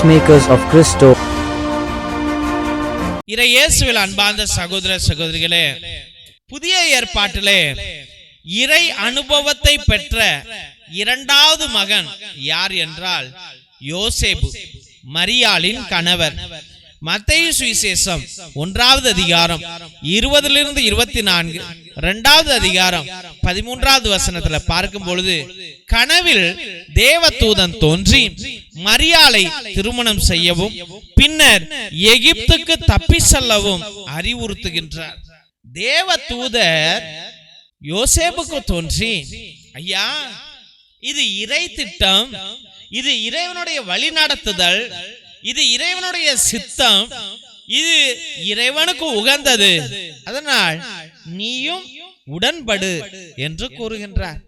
peacemakers of Christo. இயேசுவில் அன்பார்ந்த சகோதர சகோதரிகளே, புதிய ஏற்பாட்டிலே இறை அனுபவத்தை பெற்ற இரண்டாவது மகன் யார் என்றால் யோசேப்பு, மரியாளின் கணவர். மத்தேயு சுவிசேஷம் 1வது அதிகாரம் 20-24, 2வது அதிகாரம் 13வது வசனத்துல பார்க்கும் பொழுது, கனவில் தேவதூதன் தோன்றி மரியாளை திருமணம் செய்யவும் பின்னர் எகிப்துக்கு தப்பி செல்லவும் அறிவுறுத்துகின்றார். தேவதூதர் யோசேப்புக்கு தோன்றி, ஐயா, இது இறை திட்டம், இது இறைவனுடைய வழி நடத்துதல், இது இறைவனுடைய சித்தம், இது இறைவனுக்கு உகந்தது, அதனால் நீயும் உடன்படு என்று கூறுகின்றார்.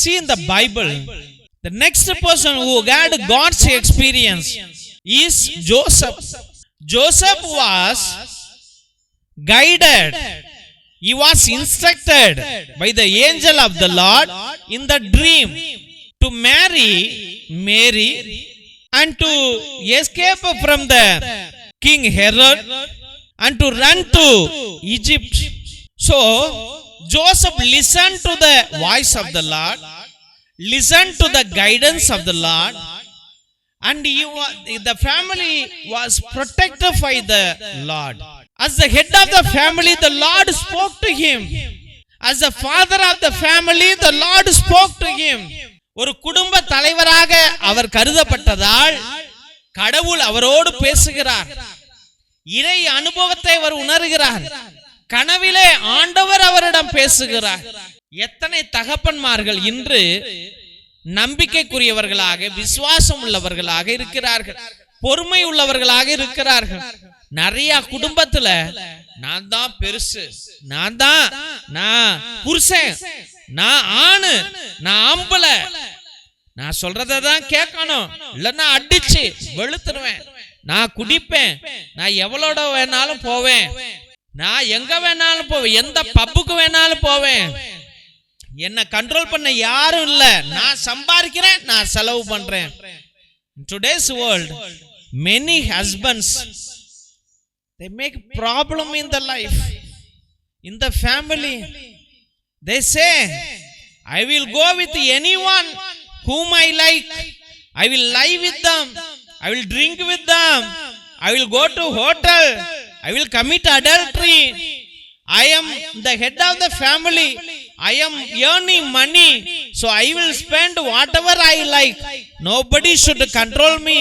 See in the Bible, the next person who had God's experience is Joseph. Joseph was guided, he was instructed by the angel of the Lord in the dream to marry Mary and to escape from the King Herod and to run to Egypt. So Joseph listened to the voice of the Lord, listened to the guidance of the Lord, and the family was protected by the Lord. As the head of the family, the Lord spoke to him. As the father of the family, the Lord spoke to him. ஒரு குடும்ப தலைவராக அவர் கருதப்பட்டதால் கடவுள் அவரோடு பேசுகிறார். இறை அனுபவத்தை அவர் உணர்கிறார். கனவிலே ஆண்டவர் அவரிடம் பேசுகிறார். எத்தனை தகப்பன்மார்கள் இன்று நம்பிக்கைக்குரியவர்களாக, விசுவாசம் உள்ளவர்களாக இருக்கிறார்கள், பொறுமை உள்ளவர்களாக இருக்கிறார்கள். நிறைய குடும்பத்துல நான் தான் பெருசு, நான் புருஷன், நான் ஆணு, நான் ஆம்பளை, நான் சொல்றதான் கேட்கணும், இல்லன்னா அடிச்சு வெளுத்துருவேன், நான் குடிப்பேன், நான் எவ்வளோட வேணாலும் போவேன், நான் எங்க வேணாலும் போவேன், எந்த பப்புக்கு வேணாலும் போவேன், என்ன கண்ட்ரோல் பண்ண யாரும் இல்ல, நான் சம்பாதிக்கிறேன், நான் செலவு பண்றேன். In today's world, many husbands, they make problem in the life, in the family. They say, I will go with anyone whom I like, I will lie with them, I will drink with them, I will go to hotel, I will commit adultery, I am the head of the family, I am earning money, so I will spend whatever I like, nobody should control me,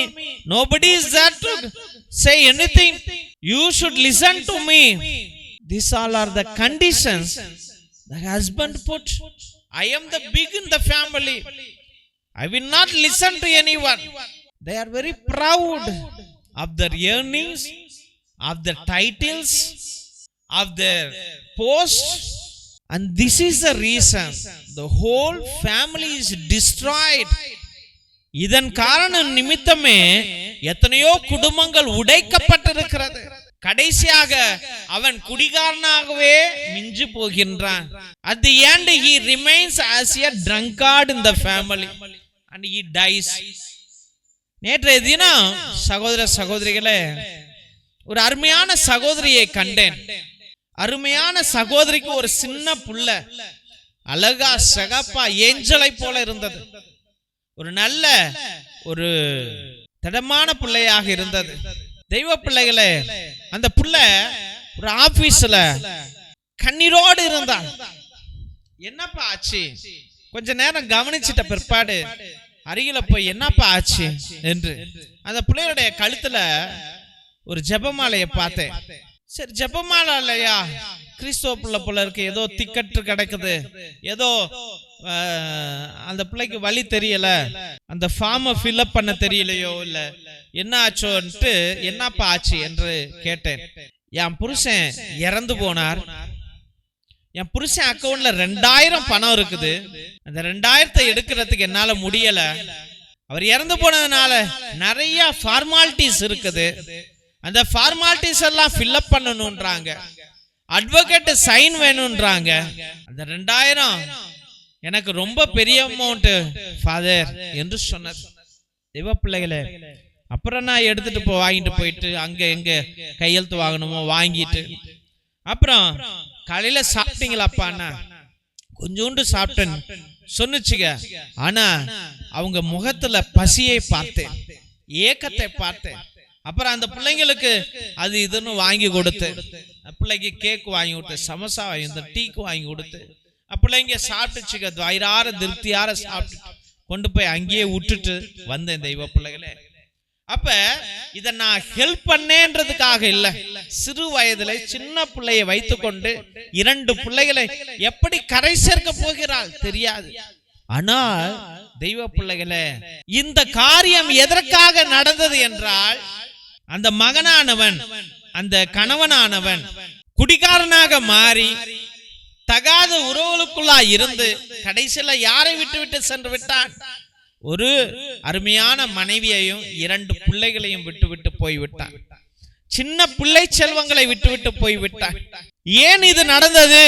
nobody is there to say anything, you should listen to me. These all are the conditions the husband put. I am the big in the family, I will not listen to anyone. They are very proud of their earnings, of their titles, of their posts, and this is the reason the whole family is destroyed. இதன் காரணம் நிமித்தமே எத்தனையோ குடும்பங்கள் உடைக்கப்பட்டிருக்கிறது. கடைசியாக அவன் குடிகாரனாகவே மிஞ்சு போகின்றான். At the end he remains as a drunkard in the family and he dies. நேற்றைய தினம் சகோதர சகோதரிகளே, ஒரு அருமையான சகோதரியை கண்டேன். அருமையான சகோதரிக்கு ஒரு சின்ன புள்ள, அழகா சகப்பா ஏஞ்சலை போல இருந்தது. ஒரு நல்ல ஒரு திடமான பிள்ளையாக இருந்தது. தெய்வ பிள்ளைகளே, அந்த புள்ள ஒரு ஆபீஸ்ல கண்ணீரோடு இருந்தான். என்னப்பா ஆச்சு? கொஞ்ச நேரம் கவனிச்சிட்ட பிற்பாடு அருகில போய் என்னப்பா ஆச்சு என்று அந்த பிள்ளையுடைய கழுத்துல ஒரு ஜெபமாலையை பார்த்தேன். சரி, ஜெபமாலை இல்லையா, கிறிஸ்துவ பிள்ளை போல இருக்கு, ஏதோ திக்கற்று கிடக்குது, ஏதோ அந்த பிள்ளைக்கு வழி தெரியல, அந்த ஃபார்மை ஃபில்அப் பண்ண தெரியலையோ, இல்ல என்ன ஆச்சோன்ட்டு என்னப்பா ஆச்சு என்று கேட்டேன். என் புருஷன் இறந்து போனார், என் புருஷன் அக்கௌண்ட்ல 2000 பணம் இருக்குது, அந்த 2000 எடுக்கிறதுக்கு என்னால முடியல, அவர் இறந்து போனதுனால நிறைய ஃபார்மாலிட்டிஸ் இருக்குது, அந்த ஃபார்மாலிட்டிஸ் எல்லாம் ஃபில்அப் பண்ணணும்ன்றாங்க, அட்வொகேட் சைன் வேணும்ன்றாங்க, அந்த 2000 எனக்கு ரொம்ப பெரிய அமௌண்ட் ஃபாதர் என்று சொன்னது. தெய்வ பிள்ளைகளே, அப்புறம் நான் எடுத்துட்டு வாங்கிட்டு போயிட்டு அங்க எங்க கையெழுத்து வாங்கணுமோ வாங்கிட்டு, அப்புறம் காலையில சாப்பிட்டீங்களாப்பான்னா கொஞ்சோண்டு சாப்பிட்டேன் சொன்னுச்சுங்க. ஆனா அவங்க முகத்துல பசியை பார்த்தேன், ஏக்கத்தை பார்த்தேன். அப்புறம் அந்த பிள்ளைங்களுக்கு அது இதுன்னு வாங்கி கொடுத்து, பிள்ளைக்கு கேக் வாங்கி கொடுத்து, சமோசா வாங்கி கொடுத்து, டீக்கு வாங்கி கொடுத்து, பிள்ளைங்க சாப்பிட்டுச்சுங்க, வயிறார திருப்தியார சாப்பிட்டு கொண்டு போய் அங்கேயே விட்டுட்டு வந்தேன் தெய்வ பிள்ளைகளே. அப்ப இத நான் ஹெல்ப் பண்ணேன்றதுக்காக இல்ல, சிறு வயதுல சின்ன பிள்ளையை வைத்துக்கொண்டு 2 பிள்ளைகளை எப்படி கரை சேர்க்க போகிறாள் தெரியாது. ஆனால் தெய்வ பிள்ளைகளே, இந்த காரியம் எதற்காக நடந்தது என்றால், அந்த மகனானவன், அந்த கணவனானவன் குடிகாரனாக மாறி தகாத உறவுகளுக்குள்ளா இருந்து கடைசியில யாரை விட்டு விட்டு சென்று விட்டான்? ஒரு அருமையான மனைவியையும் 2 பிள்ளைகளையும் விட்டு விட்டு போய்விட்டான். சின்ன பிள்ளை செல்வங்களை விட்டு விட்டு போய்விட்டான். ஏன் இது நடந்தது?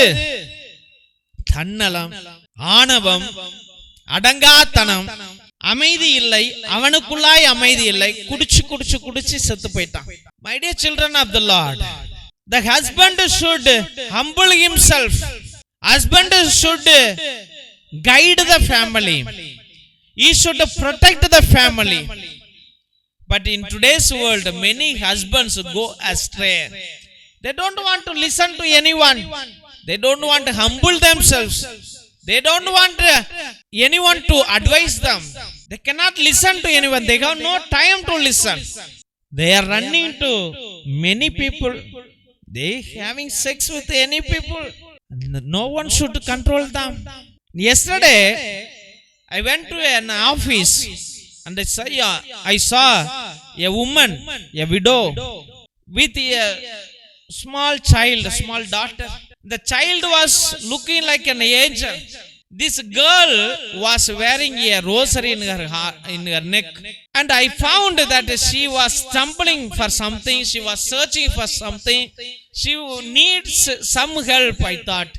தன்னலம், ஆணவம், அடங்காத்தனம், அமைதி இல்லை, அவனுக்குள்ளாய் அமைதி இல்லை. குடிச்சு குடிச்சு குடிச்சு செத்து போயிட்டான். My dear children of the Lord, the husband should humble himself. Husband should guide the family. He should protect the family. But in today's world, many husbands go astray. They don't want to listen to anyone. They don't want to humble themselves. They don't want anyone to advise them. They cannot listen to anyone. They have no time to listen. They are running to many people. They having sex with any people. No one should control them. Yesterday, I went to an office and I saw a woman, a widow, with a small child, a small daughter. The child was looking like an angel. This girl was wearing a rosary in her neck. And I found that she was stumbling for something. She was searching for something. She needs some help, I thought.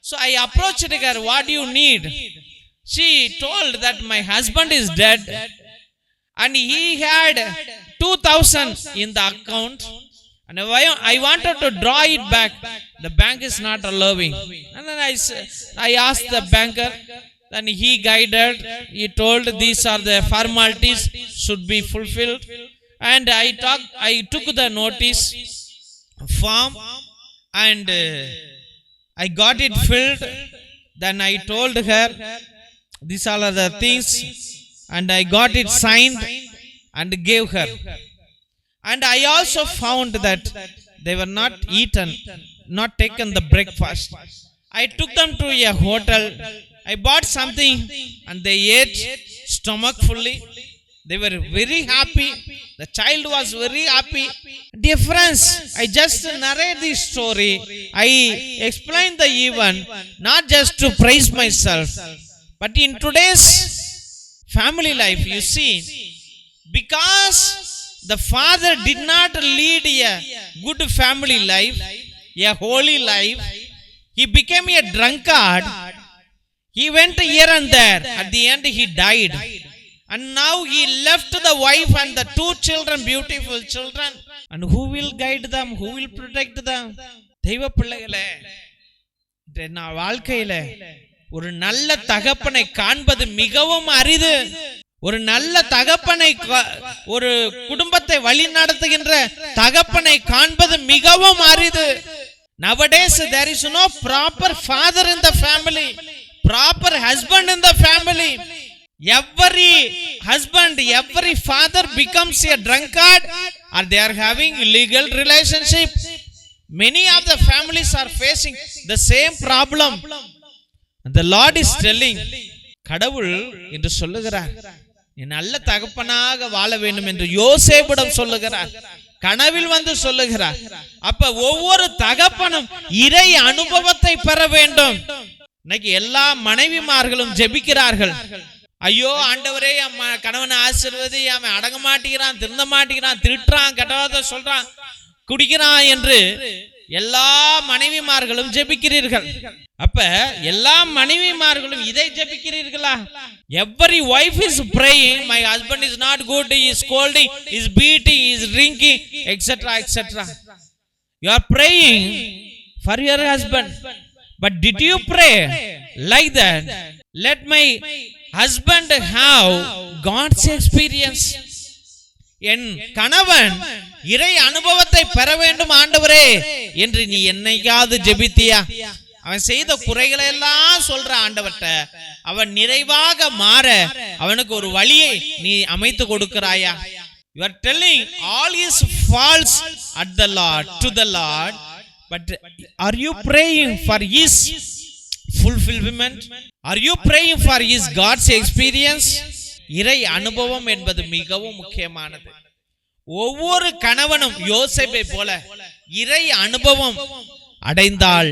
So I approached her. What do you need? She told that my husband is dead and he had 2,000 in the account and I wanted to draw it back. The bank is not allowing. And then I asked the banker, then he guided, he told these are the formalities should be fulfilled. And I took the notice form and I got it filled. Then I told her, these all are the things, and I got it signed and gave her. And I also found that they were not taken the breakfast. I took them to a hotel. I bought something and they ate stomach fully. They were very happy. The child was very happy. Dear friends, I just narrate this story. I explain the event not just to praise myself, but in today's family life, you see, because the father did not lead a good family life, a holy life, he became a drunkard. He went here and there. At the end, he died. And now he left the wife and the 2 children, beautiful children. And who will guide them? Who will protect them? தெய்வ பிள்ளைகளே, நான் வாழ்க்கையில ஒரு நல்ல தகப்பனை காண்பது மிகவும் அரிது. ஒரு நல்ல தகப்பனை, ஒரு குடும்பத்தை வழி நடத்துகின்ற தகப்பனை காண்பது மிகவும் அரிது. Nowadays there is no proper father in the family, proper husband in the family. Every husband, every father becomes a drunkard or they are having illegal relationship. Many of the families are facing the same problem. The Lord is telling, கடவுள் என்று சொல்லுகிறார், நீ நல்ல தகப்பனாக வாழ வேண்டும் என்று யோசேப்பிடம் சொல்லுகிறார், கனவில் வந்து சொல்லுகிறார். அப்ப ஒவ்வொரு தகப்பனும் இறை அனுபவத்தை பெற வேண்டும். இன்னைக்கு எல்லா மனைவிமார்களும் ஜெபிக்கிறார்கள், ஐயோ ஆண்டவரே என் கணவனை ஆசீர்வதி, அவன் அடங்க மாட்டேங்கிறான், திருந்த மாட்டேங்கிறான், திருட்டுறான், கெட்டவாத சொல்றான், குடிக்கிறான் என்று எல்லா மனைவிமார்களும் ஜெபிக்கிறீர்கள். அப்ப எல்லா மனைவிமார்களும் இதை ஜெபிக்கிறீர்களா? Every wife is praying, my husband is not good, he is scolding, he is beating, he is drinking, etc., etc. You are praying for your husband, but did you pray like that? Let my husband have God's experience. என் கணவன் இறை அனுபவத்தை பெற வேண்டும் ஆண்டவரே என்று நீ என்னைக்காவது ஜெபித்தியா? அவன் செய்த குறைகளை எல்லாம் சொல்ற ஆண்டவர்ட்ட அவன் நிறைவாக மாற அவனுக்கு ஒரு வழியை நீ அமைத்து கொடுக்கிறாயா? You are telling all his faults at the Lord, to the Lord, but are you praying for his fulfillment? Are you praying for his God's experience? இறை அனுபவம் என்பது மிகவும் முக்கியமானது. ஒவ்வொரு கணவனும் யோசேப்பை போல இறை அனுபவம் அடைந்தால்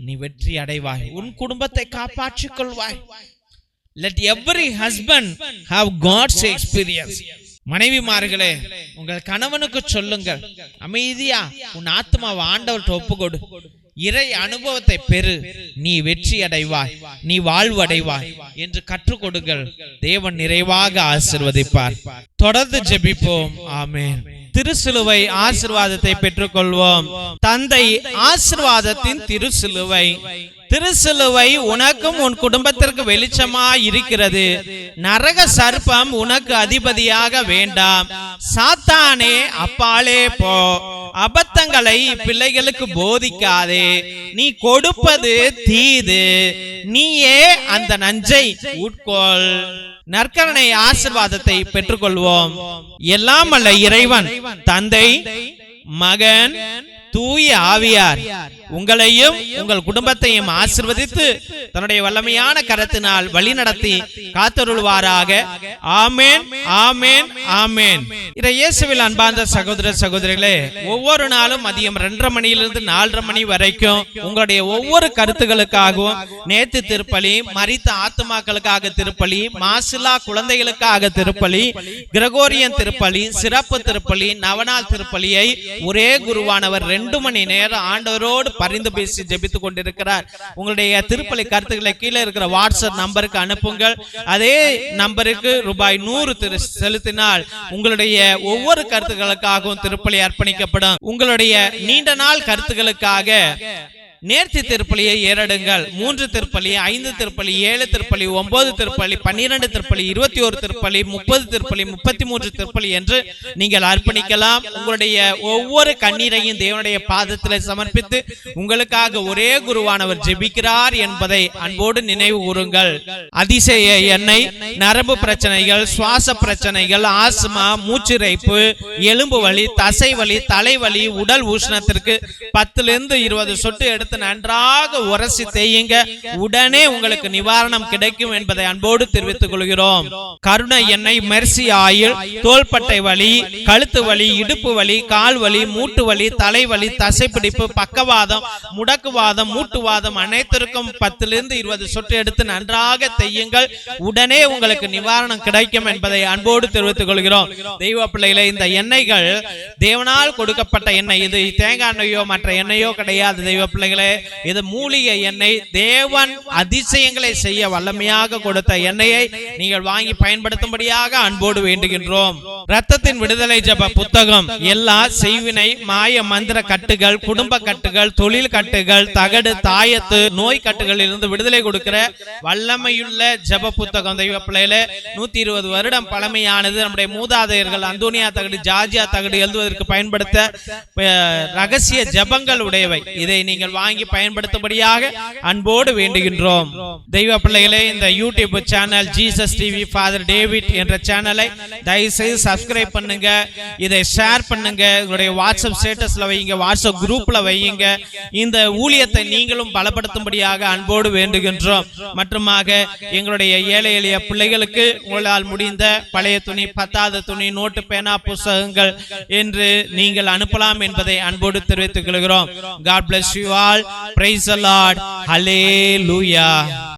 நீ வெற்றி அடைவாய், உன் குடும்பத்தை காப்பாற்றிக் கொள்வாய். Let every husband have God's experience. மனைவிமார்களே, உங்கள் கணவனுக்கு சொல்லுங்கள், அமைதியா உன் ஆத்மாவை ஆண்டவர்கிட்ட ஒப்புக்கொடு, இறை அனுபவத்தை பெறு, நீ வெற்றி அடைவாய், நீ வாழ்வு அடைவாய் என்று கற்றுக் கொடுங்கள். தேவன் நிறைவாக ஆசீர்வதிப்பார். தொடர்ந்து ஜெபிப்போம். ஆமென். திருசிலுவை ஆசீர்வாதத்தை பெற்றுக்கொள்வோம். தந்தை ஆசீர்வாதத்தின் திருசிலுவை. திருசிலுவை உனக்கும் உன் குடும்பத்திற்கு வெளிச்சமாய் இருக்கிறது. நரக சர்ப்பம் உனக்கு அதிபதியாக வேண்டாம். சாத்தானே அப்பாலே போ. அபத்தங்களை பிள்ளைகளுக்கு போதிக்காதே. நீ கொடுப்பது தீது, நீயே அந்த நஞ்சை உட்கொள். நற்கரணை ஆசீர்வாதத்தை பெற்றுக்கொள்வோம். எல்லாம் அல்ல இறைவன், தந்தை, மகன், தூய ஆவியார் உங்களையும் உங்கள் குடும்பத்தையும் ஆசீர்வதித்து தன்னுடைய வல்லமையான கரத்தினால் வழி நடத்தி காத்தருள்வாராக. ஆமென், ஆமென், ஆமென். இயேசுவில் அன்பார்ந்த சகோதர சகோதரிகளே, ஒவ்வொரு நாளும் மதியம் 2:30 மணியிலிருந்து 4:30 மணி வரைக்கும் உங்களுடைய ஒவ்வொரு கருத்துக்களுக்காகவும், நேத்து திருப்பலி, மரித்த ஆத்துமாக்களுக்காக திருப்பலி, மாசிலா குழந்தைகளுக்காக திருப்பலி, கிரகோரியன் திருப்பலி, சிறப்பு திருப்பலி, நவநாள் திருப்பலியை ஒரே குருவானவர் 2 மணி நேரம் ஆண்டவரோடு பரிந்து பேசி ஜெபித்துக் கொண்டிருக்கிறார். உங்களுடைய திருப்பலி கருத்துக்களை கீழே இருக்கிற வாட்ஸ்அப் நம்பருக்கு அனுப்புங்கள். அதே நம்பருக்கு ₹100 செலுத்தினால் உங்களுடைய ஒவ்வொரு கருத்துக்களுக்காகவும் திருப்பலி அர்ப்பணிக்கப்படும். உங்களுடைய நீண்ட நாள் கருத்துக்களுக்காக நேர்த்தி திருப்பலியை ஏறடுங்கள். 3 திருப்பலி, 5 திருப்பலி, 7 திருப்பலி, 9 திருப்பலி, 12 திருப்பலி, 21 திருப்பலி, 30 திருப்பலி, 33 திருப்பலி என்று நீங்கள் அர்ப்பணிக்கலாம். உங்களுடைய ஒவ்வொரு கண்ணீரையும் தேவனுடைய பாதத்தில் சமர்ப்பித்து உங்களுக்காக ஒரே குருவானவர் ஜெபிக்கிறார் என்பதை அன்போடு நினைவு கூறுங்கள். அதிசய எண்ணெய், நரம்பு பிரச்சனைகள், சுவாச பிரச்சனைகள், ஆஸ்மா, மூச்சிறைப்பு, எலும்பு வலி, தசை வலி, தலைவலி, உடல் உஷ்ணத்திற்கு 10 to 20 சொட்டு எடுத்து நன்றாக உரசி தேயுங்க. உடனே உங்களுக்கு நிவாரணம் கிடைக்கும் என்பதை அன்போடு தெரிவித்துக் கொள்கிறோம். கருணை எண்ணெய், மெர்சி ஆயில், தோள்பட்டை வலி, கழுத்து வலி, இடுப்பு வலி, கால் வலி, மூட்டு வலி, தலைவலி, தசைப்பிடிப்பு, பக்கவாதம், முடக்குவாதம், மூட்டுவாதம் அனைத்திற்கும் 10 to 20 சொட்டு எடுத்து நன்றாக தேயுங்கள். உடனே உங்களுக்கு நிவாரணம் கிடைக்கும் என்பதை அன்போடு தெரிவித்துக் கொள்கிறோம். தெய்வ பிள்ளைகளே, இந்த எண்ணெய்கள் தேவனால் கொடுக்கப்பட்ட எண்ணெய். இது தேங்காய் எண்ணெயோ மற்ற எண்ணெயோ கிடையாது. தெய்வ பிள்ளைகளே, இது மூலிகை எண்ணெய். தேவன் அதிசயங்களை செய்ய வல்லமையாக கொடுத்த எண்ணெயை நீங்கள் வாங்கி பயன்படுத்தும்படியாக அன்போடு வேண்டுகின்றோம். ரத்தத்தின் விடுதலை ஜெப புத்தகம் எல்லா செய்வினை, மாய மந்திர கட்டுகள், குடும்ப கட்டுகள், தொழில் கட்டுகள், தகடு, தாயத்து, நோய் கட்டுகளில் இருந்து விடுதலை கொடுக்கிற வல்லமையுள்ள ஜெப புத்தகம். தெய்வ பிள்ளைகளே, 120 வருடம் பழமையானது. நம்முடைய மூதாதையர்கள் அந்தோனியா தகடு, ஜார்ஜியா தகடு எழுதுவதற்கு பயன்படுத்த ரகசிய ஜெபங்கள் உடையவை. இதை நீங்கள் வாங்கி பயன்படுத்தும்படியாக அன்போடு வேண்டுகின்றோம். தெய்வ பிள்ளைகளே, இந்த YouTube channel Jesus TV father David என்ற சேனலை தயவுசெய்து சப்ஸ்கிரைப் பண்ணுங்க. இதை ஷேர் பண்ணுங்க. உங்களுடைய வாட்ஸ்அப் ஸ்டேட்டஸ்ல வையுங்க, வாட்ஸ்அப் குரூப்ல வையுங்க. இந்த ஊழியத்தை நீங்களும் பலப்படுத்தும்படியாக அன்போடு வேண்டுகின்றோம். மற்றுமாக எங்களுடைய ஏழை எளிய பிள்ளைகளுக்கு உங்களால் முடிந்த பழைய துணி, பத்தாவது துணி, நோட்டு, பேனா, புத்தகங்கள் என்று நீங்கள் அனுப்பலாம் என்பதை அன்போடு தெரிவித்துக் கொள்கிறோம். God bless you all. Praise the Lord. Hallelujah.